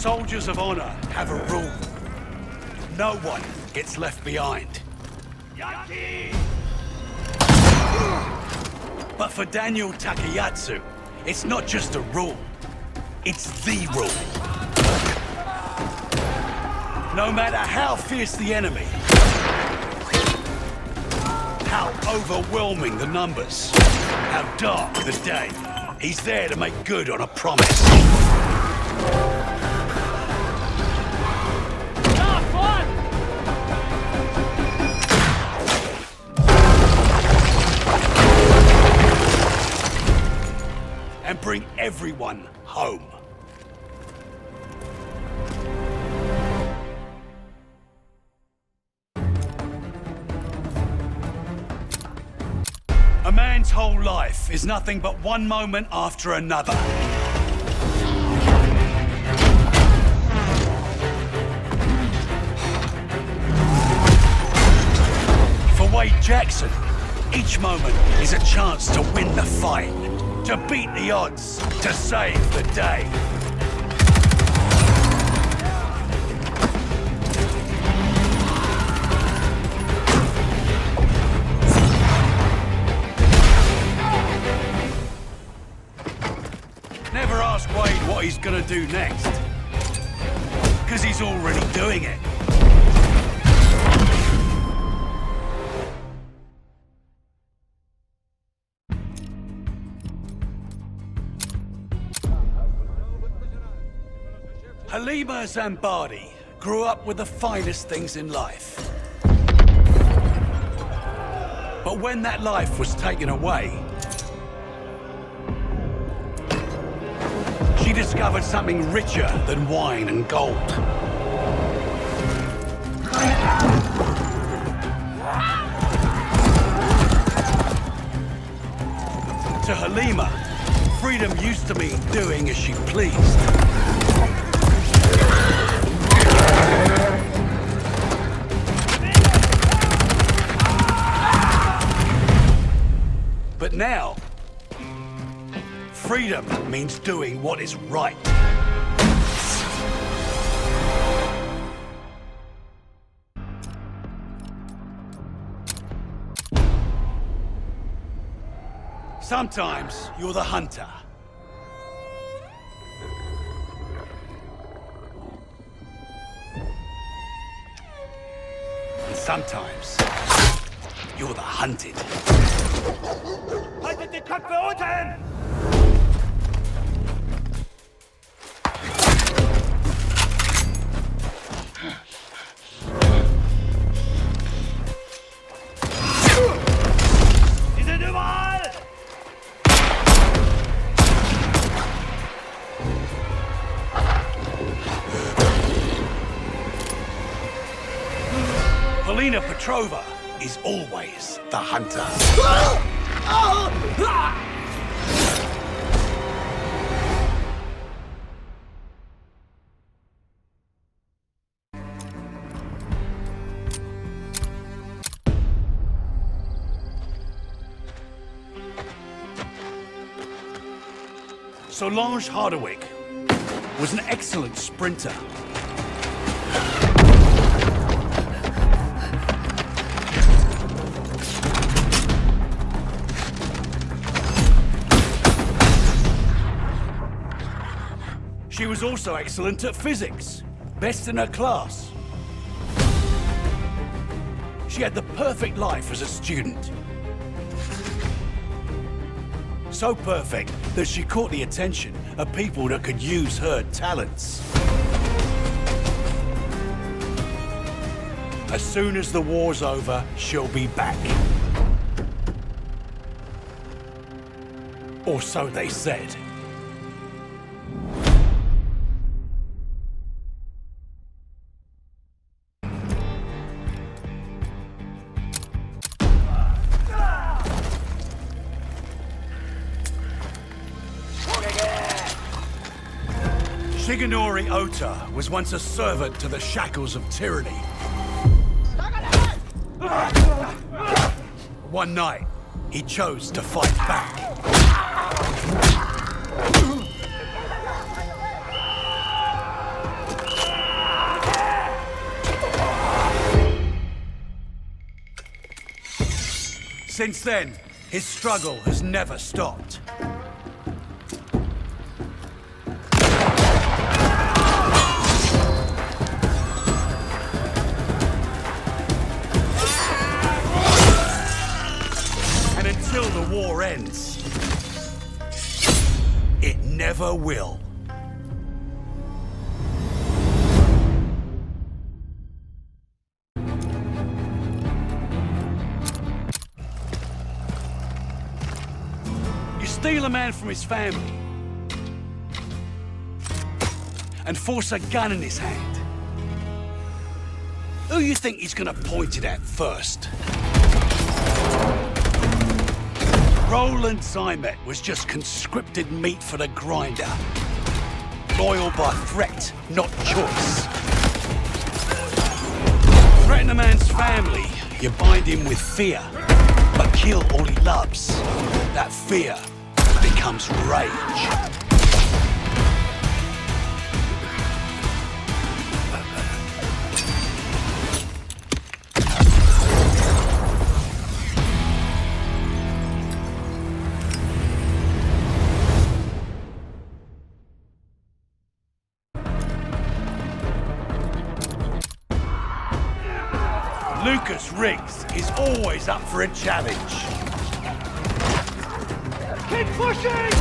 Soldiers of honor have a rule. No one gets left behind. But for Daniel Takayatsu, it's not just a rule. It's the rule. No matter how fierce the enemy, how overwhelming the numbers, how dark the day, he's there to make good on a promise. And bring everyone home. A man's whole life is nothing but one moment after another. For Wade Jackson, each moment is a chance to win the fight, to beat the odds, to save the day. Never ask Wade what he's gonna do next, because he's already doing it. Halima Zambadi grew up with the finest things in life. But when that life was taken away, she discovered something richer than wine and gold. To Halima, freedom used to mean doing as she pleased. But now, freedom means doing what is right. Sometimes you're the hunter. And sometimes you're the hunted. Haltet die Köpfe unten! Sie sind überall! Polina Petrova is always the hunter. Solange Hardwick was an excellent sprinter. She was also excellent at physics, best in her class. She had the perfect life as a student. So perfect that she caught the attention of people that could use her talents. As soon as the war's over, she'll be back. Or so they said. Shigenori Ota was once a servant to the shackles of tyranny. One night, he chose to fight back. Since then, his struggle has never stopped. And until the war ends, it never will. Steal a man from his family and force a gun in his hand. Who you think he's gonna point it at first? Roland Zymet was just conscripted meat for the grinder. Loyal by threat, not choice. Threaten a man's family, you bind him with fear, but kill all he loves. That fear becomes rage. Lucas Riggs is always up for a challenge. Keep pushing!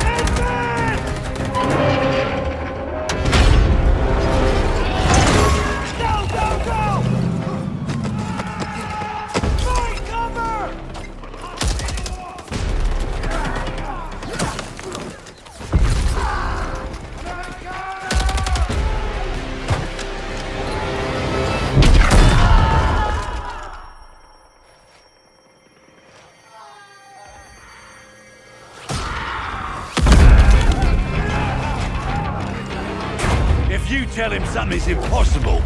Advance! Go, go, go! Find cover! If you tell him something's impossible,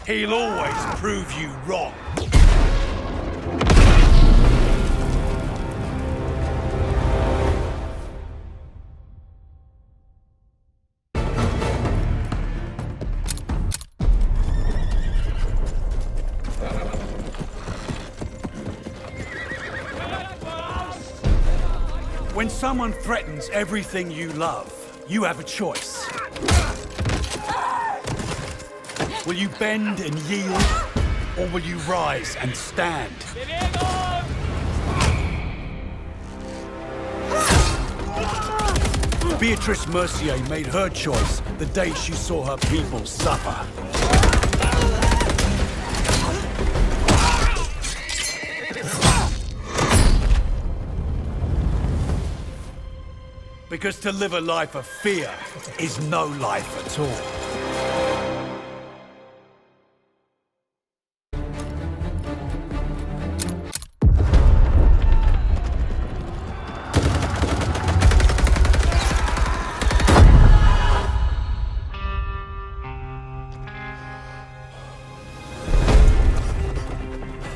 he'll always prove you wrong. When someone threatens everything you love, you have a choice. Will you bend and yield, or will you rise and stand? Beatrice Mercier made her choice the day she saw her people suffer. Because to live a life of fear is no life at all.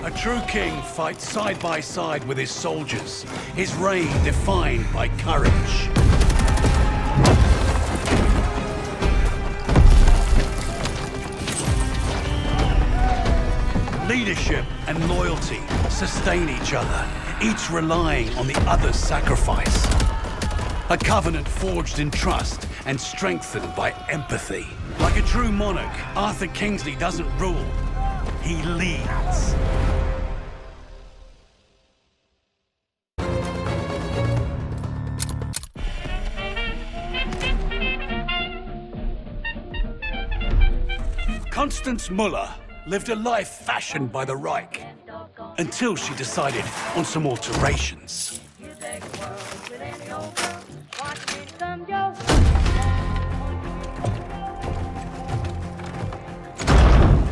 A true king fights side by side with his soldiers, his reign defined by courage. Leadership and loyalty sustain each other, each relying on the other's sacrifice. A covenant forged in trust and strengthened by empathy. Like a true monarch, Arthur Kingsley doesn't rule, he leads. Constance Muller lived a life fashioned by the Reich until she decided on some alterations.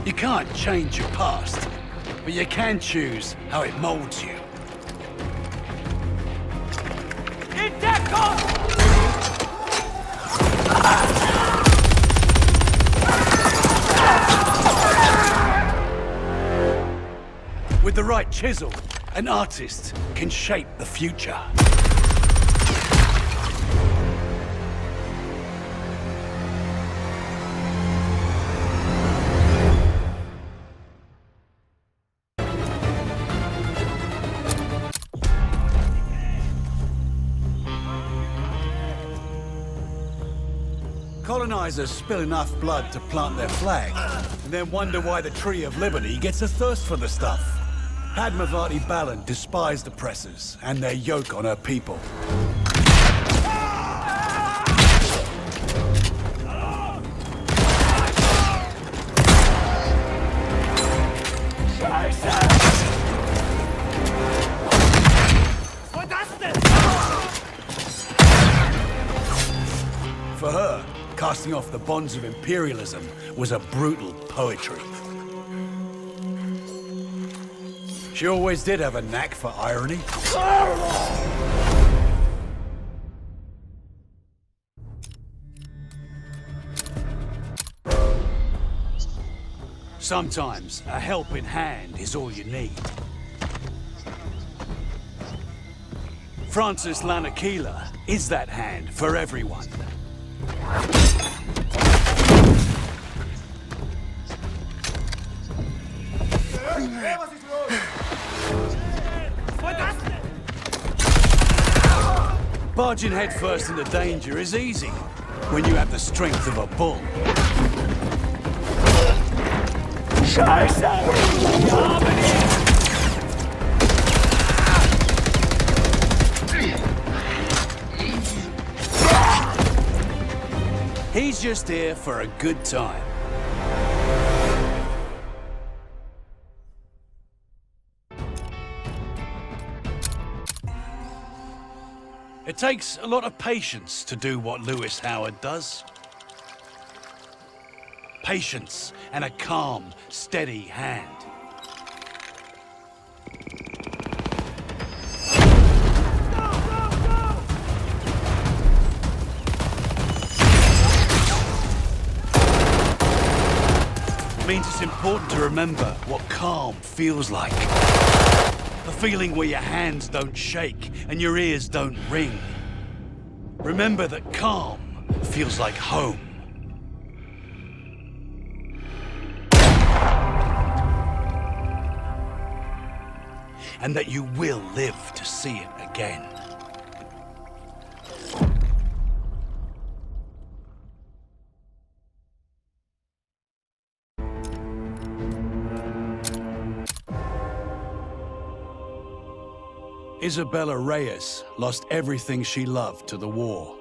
You can't change your past, but you can choose how it molds you. With the right chisel, an artist can shape the future. Colonizers spill enough blood to plant their flag, and then wonder why the Tree of Liberty gets a thirst for the stuff. Padmavati Balan despised oppressors and their yoke on her people. For her, casting off the bonds of imperialism was a brutal poetry. She always did have a knack for irony. Sometimes a helping hand is all you need. Francis Lanakila is that hand for everyone. Barging headfirst into danger is easy when you have the strength of a bull. He's just here for a good time. It takes a lot of patience to do what Lewis Howard does. Patience and a calm, steady hand. It means it's important to remember what calm feels like. The feeling where your hands don't shake and your ears don't ring. Remember that calm feels like home. And that you will live to see it again. Isabella Reyes lost everything she loved to the war.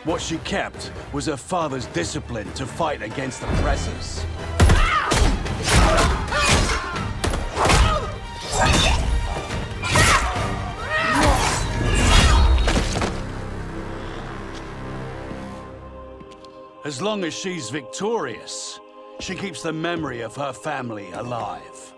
What she kept was her father's discipline to fight against oppressors. As long as she's victorious, she keeps the memory of her family alive.